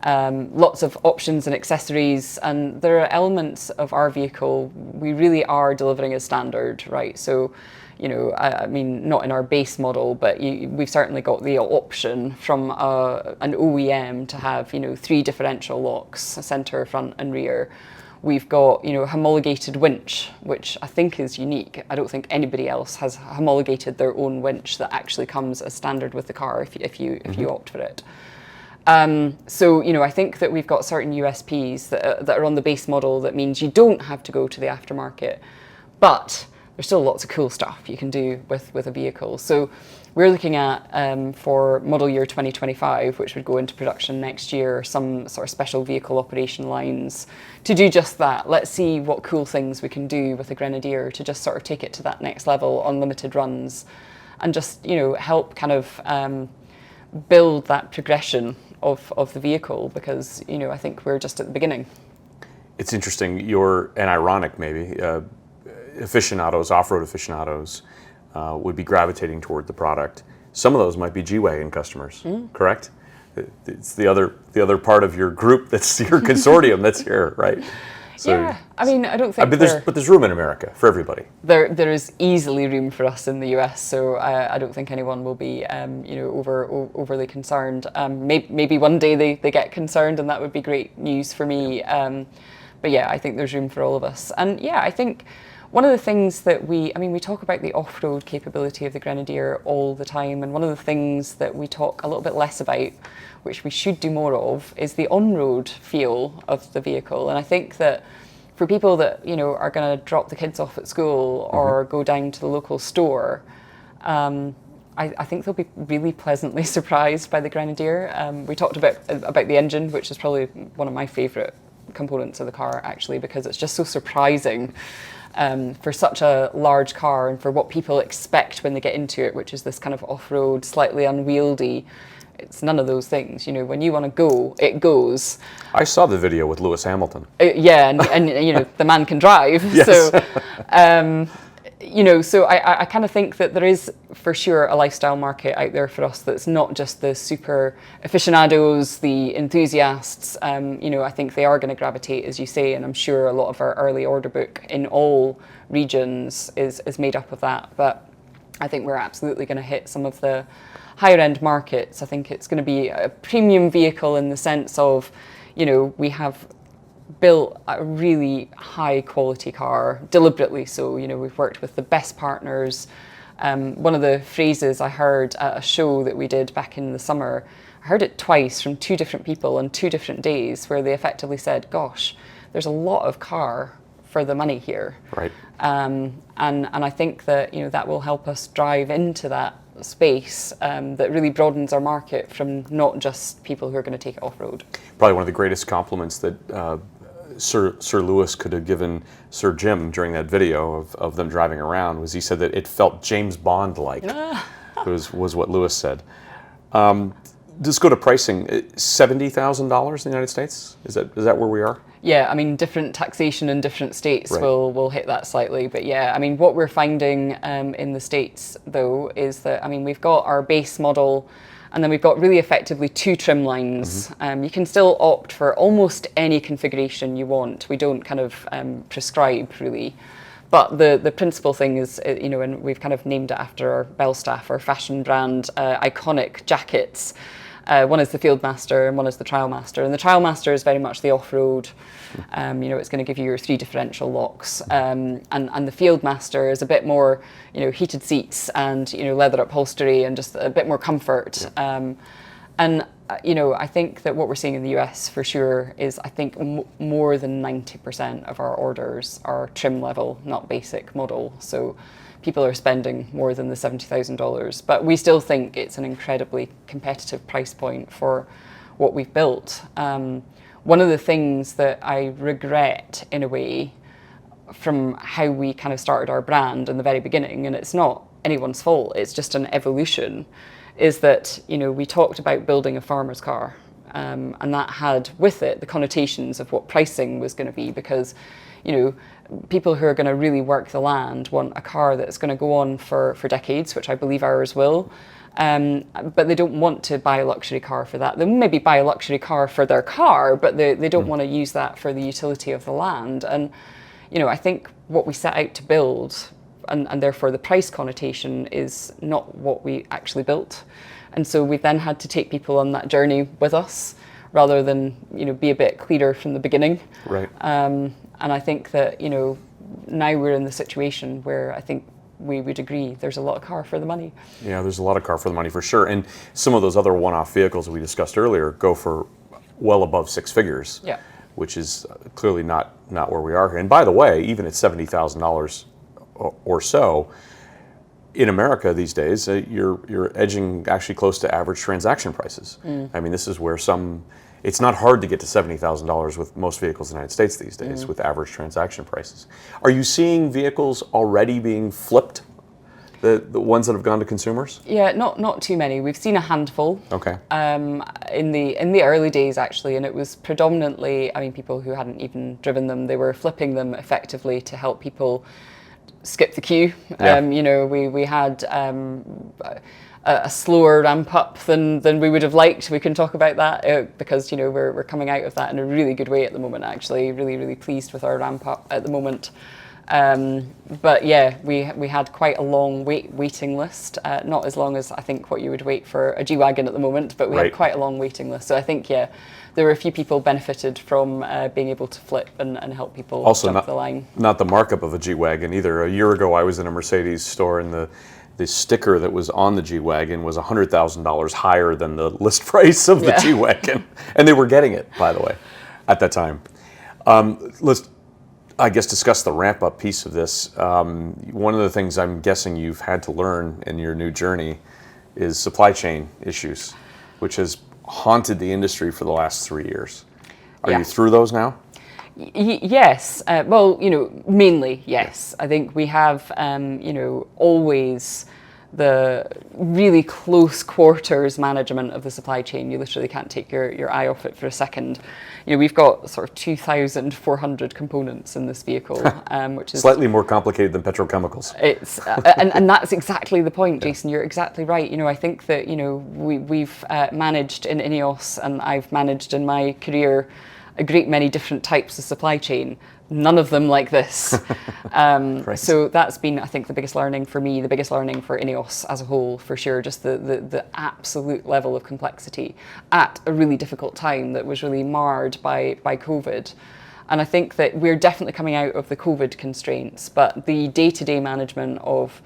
[SPEAKER 6] Lots of options and accessories, and there are elements of our vehicle we really are delivering as standard, right? So, you know, I mean, not in our base model, but we've certainly got the option from an OEM to have, you know, 3 differential locks, center, front, and rear. We've got, you know, homologated winch, which I think is unique. I don't think anybody else has homologated their own winch that actually comes as standard with the car if you opt for it. So, you know, I think that we've got certain USPs that are on the base model that means you don't have to go to the aftermarket, but there's still lots of cool stuff you can do with a vehicle. So we're looking at, for model year 2025, which would go into production next year, some sort of special vehicle operation lines to do just that. Let's see what cool things we can do with the Grenadier to just sort of take it to that next level on limited runs, and just, you know, help kind of build that progression of the vehicle, because, you know, I think we're just at the beginning.
[SPEAKER 7] It's interesting, and ironic maybe, aficionados, off-road aficionados would be gravitating toward the product. Some of those might be G-Wagon customers, correct? It's the other part of your group, that's your consortium that's here, right? So,
[SPEAKER 6] yeah, I mean, I don't think.
[SPEAKER 7] But there's room in America for everybody.
[SPEAKER 6] There is easily room for us in the US, so I don't think anyone will be, you know, overly concerned. Maybe one day they get concerned, and that would be great news for me. But yeah, I think there's room for all of us. And yeah, I think one of the things that we talk about the off-road capability of the Grenadier all the time, and one of the things that we talk a little bit less about, which we should do more of, is the on-road feel of the vehicle. And I think that for people that, you know, are going to drop the kids off at school or go down to the local store, I think they'll be really pleasantly surprised by the Grenadier. We talked about the engine, which is probably one of my favourite components of the car, actually, because it's just so surprising for such a large car, and for what people expect when they get into it, which is this kind of off-road, slightly unwieldy. It's none of those things. You know, when you want to go, it goes.
[SPEAKER 7] I saw the video with Lewis Hamilton.
[SPEAKER 6] Yeah, and you know, the man can drive.
[SPEAKER 7] Yes.
[SPEAKER 6] So, you know, so I kind of think that there is for sure a lifestyle market out there for us that's not just the super aficionados, the enthusiasts. You know, I think they are going to gravitate, as you say, and I'm sure a lot of our early order book in all regions is made up of that. But I think we're absolutely going to hit some of the higher end markets. I think it's going to be a premium vehicle in the sense of, you know, we have built a really high quality car, deliberately so. You know, we've worked with the best partners. One of the phrases I heard at a show that we did back in the summer, I heard it twice from 2 different people on 2 different days, where they effectively said, gosh, there's a lot of car for the money here.
[SPEAKER 7] Right.
[SPEAKER 6] And I think that, you know, that will help us drive into that space that really broadens our market from not just people who are going to take it off-road.
[SPEAKER 7] Probably one of the greatest compliments that Sir Lewis could have given Sir Jim during that video of them driving around was he said that it felt James Bond-like, was what Lewis said. Let's go to pricing. $70,000 in the United States? Is that where we are?
[SPEAKER 6] Yeah, I mean, different taxation in different states will hit that slightly. But yeah, I mean, what we're finding in the States, though, is that, I mean, we've got our base model, and then we've got really effectively 2 trim lines. You can still opt for almost any configuration you want. We don't kind of prescribe, really. But the principal thing is, you know, and we've kind of named it after our Belstaff, our fashion brand, iconic jackets. One is the Fieldmaster and one is the Trialmaster. And the Trialmaster is very much the off-road. You know, it's going to give you your 3 differential locks. And the Fieldmaster is a bit more, you know, heated seats and, you know, leather upholstery and just a bit more comfort. And, you know, I think that what we're seeing in the US for sure is, I think more than 90% of our orders are trim level, not basic model. So people are spending more than the $70,000, but we still think it's an incredibly competitive price point for what we've built. One of the things that I regret, in a way, from how we kind of started our brand in the very beginning, and it's not anyone's fault, it's just an evolution, is that, you know, we talked about building a farmer's car, and that had with it the connotations of what pricing was going to be, because, you know, people who are going to really work the land want a car that's going to go on for decades, which I believe ours will. But they don't want to buy a luxury car for that. They maybe buy a luxury car for their car, but they don't want to use that for the utility of the land. And, you know, I think what we set out to build, and therefore the price connotation, is not what we actually built. And so we then had to take people on that journey with us, rather than, you know, be a bit clearer from the beginning.
[SPEAKER 7] Right.
[SPEAKER 6] And I think that, you know, now we're in the situation where I think we would agree there's a lot of car for the money.
[SPEAKER 7] Yeah, there's a lot of car for the money for sure. And some of those other one-off vehicles that we discussed earlier go for well above 6 figures, which is clearly not where we are here. And by the way, even at $70,000 or so, in America these days, you're edging actually close to average transaction prices. I mean, this is where it's not hard to get to $70,000 with most vehicles in the United States these days with average transaction prices. Are you seeing vehicles already being flipped, the ones that have gone to consumers?
[SPEAKER 6] Yeah, not too many. We've seen a handful.
[SPEAKER 7] Okay.
[SPEAKER 6] In the early days, actually, and it was predominantly, I mean, people who hadn't even driven them. They were flipping them effectively to help people skip the queue. You know, we had a slower ramp up than we would have liked. We can talk about that because, you know, we're coming out of that in a really good way at the moment, actually. Really pleased with our ramp up at the moment. But yeah, we had quite a long waiting list, not as long as I think what you would wait for a G-Wagon at the moment, but we had quite a long waiting list. So I think, yeah, there were a few people benefited from being able to flip and help people
[SPEAKER 7] also
[SPEAKER 6] jump the line.
[SPEAKER 7] Not the markup of a G-Wagon either. A year ago, I was in a Mercedes store, and the sticker that was on the G-Wagon was $100,000 higher than the list price of the G-Wagon. And they were getting it, by the way, at that time. Let's, I guess, discuss the ramp-up piece of this. One of the things I'm guessing you've had to learn in your new journey is supply chain issues, which has haunted the industry for the last 3 years. Are you through those now?
[SPEAKER 6] Yes. Well, you know, mainly, yes. I think we have, you know, always the really close quarters management of the supply chain. You literally can't take your eye off it for a second. You know, we've got sort of 2,400 components in this vehicle, which is
[SPEAKER 7] slightly more complicated than petrochemicals.
[SPEAKER 6] It's and that's exactly the point, Jason. You're exactly right. You know, I think that, you know, we've managed in INEOS, and I've managed in my career a great many different types of supply chain, none of them like this. So that's been, I think, the biggest learning for me, the biggest learning for INEOS as a whole, for sure, just the absolute level of complexity at a really difficult time that was really marred by COVID. And I think that we're definitely coming out of the COVID constraints, but the day-to-day management of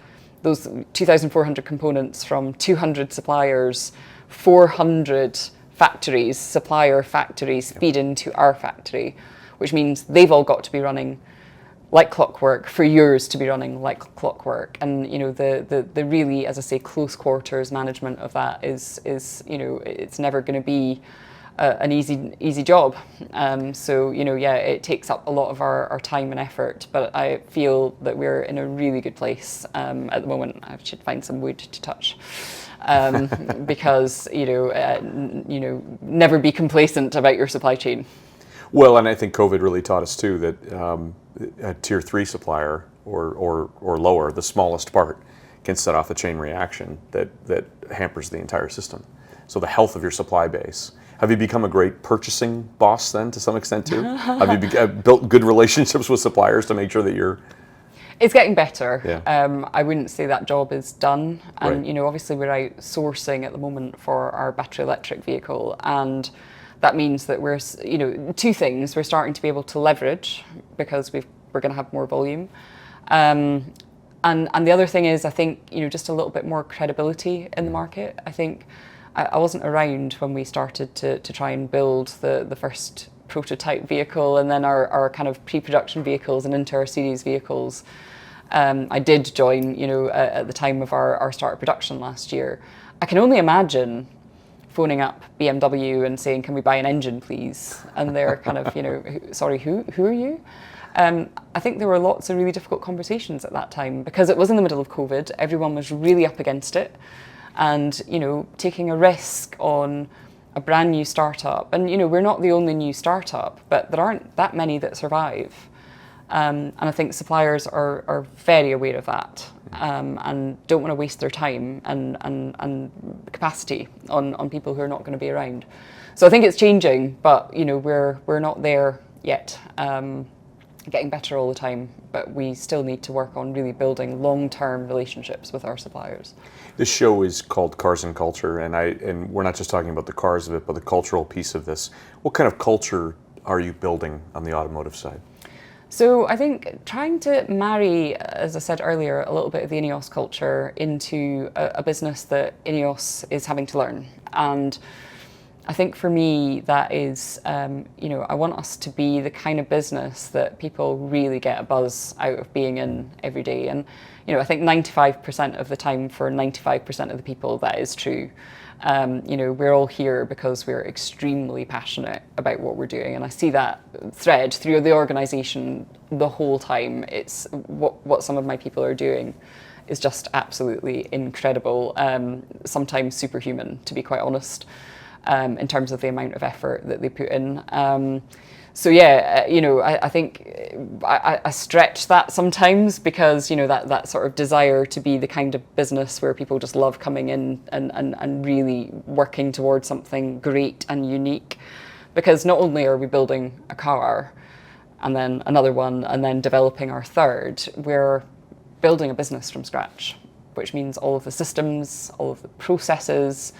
[SPEAKER 6] those 2,400 components from 200 suppliers, 400 factories, supplier factories feed into our factory, which means they've all got to be running like clockwork for years to be running like clockwork. And, you know, the really, as I say, close quarters management of that is, you know, it's never going to be an easy job. So, it takes up a lot of our time and effort, but I feel that we're in a really good place at the moment. I should find some wood to touch. Because, never be complacent about your supply chain.
[SPEAKER 7] Well, and I think COVID really taught us too that a tier 3 supplier or lower, the smallest part, can set off a chain reaction that hampers the entire system. So the health of your supply base. Have you become a great purchasing boss then, to some extent too? Have you built good relationships with suppliers to make sure that you're...
[SPEAKER 6] It's getting better.
[SPEAKER 7] Yeah.
[SPEAKER 6] I wouldn't say that job is done. And,
[SPEAKER 7] Right.
[SPEAKER 6] Obviously we're out sourcing at the moment for our battery electric vehicle. And that means that we're, two things. We're starting to be able to leverage because we're going to have more volume. And the other thing is, I think, just a little bit more credibility in the market. I think I wasn't around when we started to try and build the first prototype vehicle and then our kind of pre-production vehicles and into our series vehicles. I did join, at the time of our start of production last year. I can only imagine phoning up BMW and saying, "Can we buy an engine, please?" And they're kind of, "Sorry, who are you?" I think there were lots of really difficult conversations at that time because it was in the middle of COVID. Everyone was really up against it. And, taking a risk on a brand new startup. And, we're not the only new startup, but there aren't that many that survive. And I think suppliers are very aware of that and don't want to waste their time and capacity on people who are not going to be around. So I think it's changing, but, we're not there yet. Getting better all the time, but we still need to work on really building long-term relationships with our suppliers.
[SPEAKER 7] This show is called Cars and Culture, and we're not just talking about the cars of it, but the cultural piece of this. What kind of culture are you building on the automotive side?
[SPEAKER 6] So I think trying to marry, as I said earlier, a little bit of the INEOS culture into a business that INEOS is having to learn. And I think for me, that is, I want us to be the kind of business that people really get a buzz out of being in every day. And, I think 95% of the time for 95% of the people, that is true. We're all here because we're extremely passionate about what we're doing. And I see that thread through the organization the whole time. It's what some of my people are doing is just absolutely incredible, sometimes superhuman, to be quite honest. In terms of the amount of effort that they put in. I think I stretch that sometimes because, that sort of desire to be the kind of business where people just love coming in and really working towards something great and unique. Because not only are we building a car and then another one and then developing our third, we're building a business from scratch, which means all of the systems, all of the processes,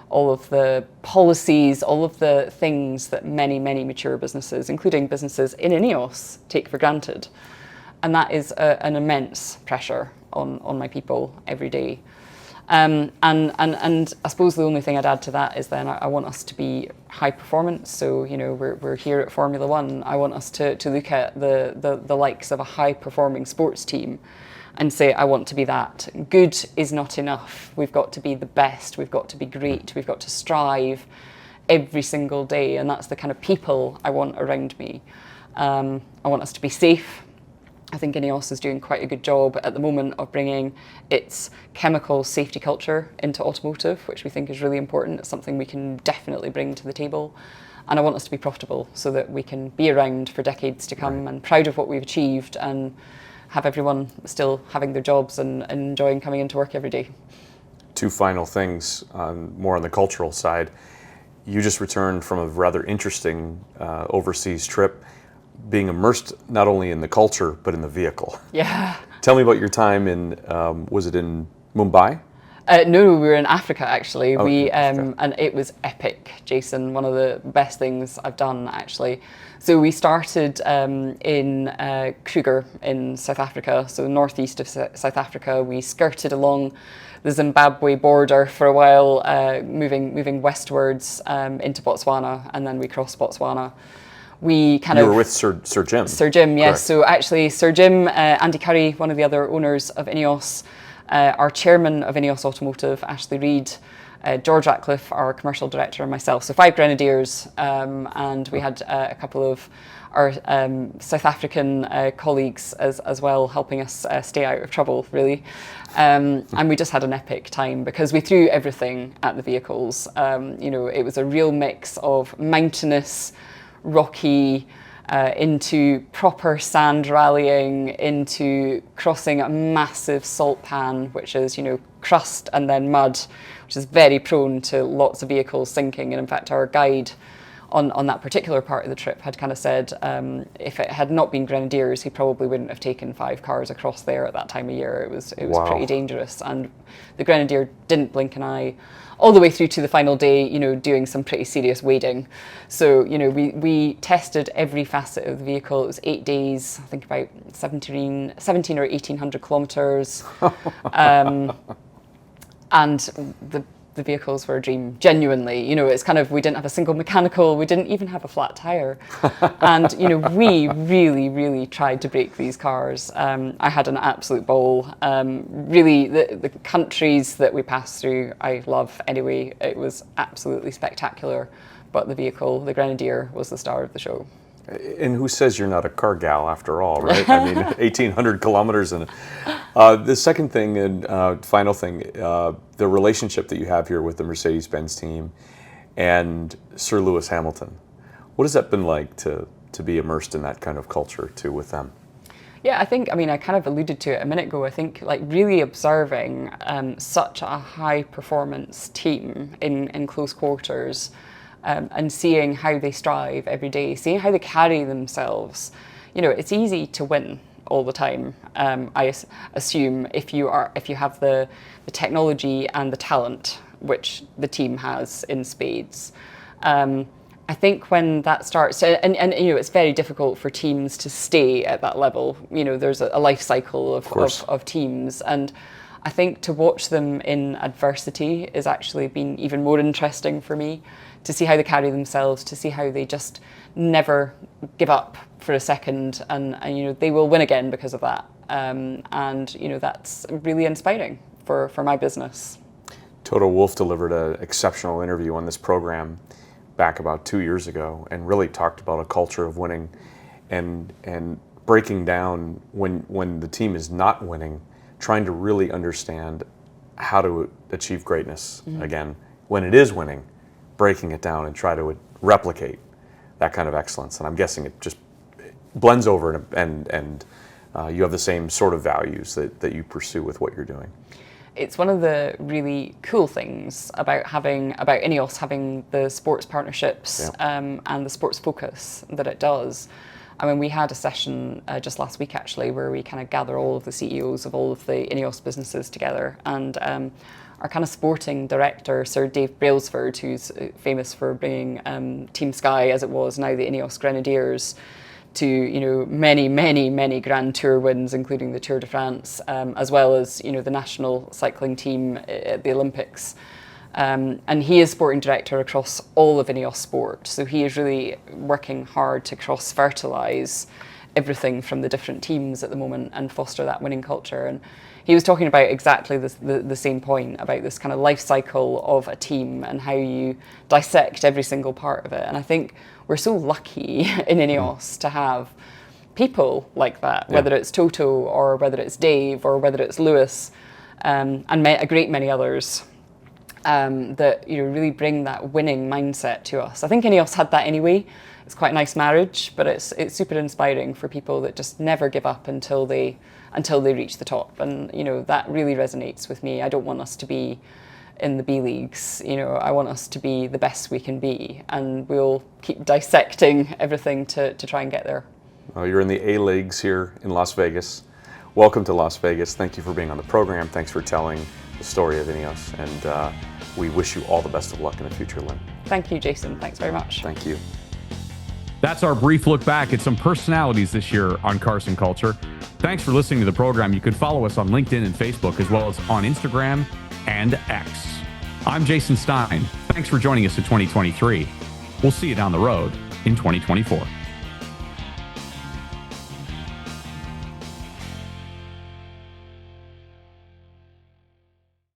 [SPEAKER 6] all of the policies, all of the things that many, many mature businesses, including businesses in INEOS, take for granted. And that is an immense pressure on my people every day. And I suppose the only thing I'd add to that is then I want us to be high performance. So, we're here at Formula One. I want us to look at the likes of a high performing sports team and say, I want to be that. Good is not enough. We've got to be the best. We've got to be great. We've got to strive every single day. And that's the kind of people I want around me. I want us to be safe. I think INEOS is doing quite a good job at the moment of bringing its chemical safety culture into automotive, which we think is really important. It's something we can definitely bring to the table. And I want us to be profitable so that we can be around for decades to come and proud of what we've achieved and have everyone still having their jobs and enjoying coming into work every day.
[SPEAKER 7] Two final things, more on the cultural side. You just returned from a rather interesting overseas trip, being immersed not only in the culture, but in the vehicle.
[SPEAKER 6] Yeah.
[SPEAKER 7] Tell me about your time in, was it in Mumbai?
[SPEAKER 6] No, we were in Africa actually.
[SPEAKER 7] Oh,
[SPEAKER 6] and it was epic, Jason. One of the best things I've done actually. So we started in Kruger in South Africa, so northeast of South Africa. We skirted along the Zimbabwe border for a while, moving westwards into Botswana, and then we crossed Botswana. You were
[SPEAKER 7] with Sir Jim.
[SPEAKER 6] Sir Jim, yes.
[SPEAKER 7] Correct.
[SPEAKER 6] So actually, Sir Jim, Andy Curry, one of the other owners of INEOS, our chairman of INEOS Automotive, Ashley Reid, George Ratcliffe, our commercial director, and myself. So 5 Grenadiers, and we had a couple of our South African colleagues as well, helping us stay out of trouble, really. And we just had an epic time because we threw everything at the vehicles. It was a real mix of mountainous, rocky, into proper sand rallying, into crossing a massive salt pan, which is, crust and then mud, which is very prone to lots of vehicles sinking. And in fact, our guide on that particular part of the trip had kind of said, if it had not been Grenadiers, he probably wouldn't have taken 5 cars across there at that time of year. It was
[SPEAKER 7] Wow.
[SPEAKER 6] pretty dangerous. And the Grenadier didn't blink an eye all the way through to the final day, doing some pretty serious wading. So, we tested every facet of the vehicle. It was 8 days, I think about 17 or 1,800 kilometers. And the vehicles were a dream, genuinely. It's kind of, we didn't have a single mechanical, we didn't even have a flat tire. And, we really, really tried to break these cars. I had an absolute ball. Really, the countries that we passed through, I love anyway. It was absolutely spectacular. But the vehicle, the Grenadier, was the star of the show.
[SPEAKER 7] And who says you're not a car gal after all, right? I mean, 1,800 kilometers. And the second thing and final thing, the relationship that you have here with the Mercedes-Benz team and Sir Lewis Hamilton. What has that been like to be immersed in that kind of culture too with them?
[SPEAKER 6] Yeah, I kind of alluded to it a minute ago. I think really observing such a high performance team in close quarters, and seeing how they strive every day, seeing how they carry themselves. It's easy to win all the time. I assume if you have the technology and the talent, which the team has in spades. I think when that starts, and it's very difficult for teams to stay at that level. There's a life cycle of teams, and I think to watch them in adversity has actually been even more interesting for me, to see how they carry themselves, to see how they just never give up for a second, and they will win again because of that. And that's really inspiring for my business.
[SPEAKER 7] Toto Wolff delivered an exceptional interview on this program back about 2 years ago and really talked about a culture of winning and breaking down when the team is not winning, trying to really understand how to achieve greatness again. When it is winning, breaking it down and try to replicate that kind of excellence. And I'm guessing it just blends over and you have the same sort of values that you pursue with what you're doing.
[SPEAKER 6] It's one of the really cool things about INEOS having the sports partnerships and the sports focus that it does. We had a session just last week actually where we kind of gather all of the CEOs of all of the INEOS businesses together, and our kind of sporting director, Sir Dave Brailsford, who's famous for bringing Team Sky, as it was now the INEOS Grenadiers, to many, many, many Grand Tour wins, including the Tour de France, as well as the national cycling team at the Olympics. And he is sporting director across all of INEOS Sport, so he is really working hard to cross-fertilise everything from the different teams at the moment and foster that winning culture. And he was talking about exactly the same point, about this kind of life cycle of a team and how you dissect every single part of it. And I think we're so lucky in INEOS to have people like that, whether it's Toto or whether it's Dave or whether it's Lewis, and a great many others, that really bring that winning mindset to us. I think INEOS had that anyway. It's quite a nice marriage, but it's super inspiring for people that just never give up until they reach the top. And that really resonates with me. I don't want us to be in the B leagues. I want us to be the best we can be, and we'll keep dissecting everything to try and get there.
[SPEAKER 7] Well, you're in the A leagues here in Las Vegas. Welcome to Las Vegas. Thank you for being on the program. Thanks for telling the story of INEOS, and we wish you all the best of luck in the future, Lynn.
[SPEAKER 6] Thank you, Jason. Thanks very much.
[SPEAKER 7] Thank you.
[SPEAKER 3] That's our brief look back at some personalities this year on Cars and Culture. Thanks for listening to the program. You can follow us on LinkedIn and Facebook, as well as on Instagram and X. I'm Jason Stein. Thanks for joining us in 2023. We'll see you down the road in 2024.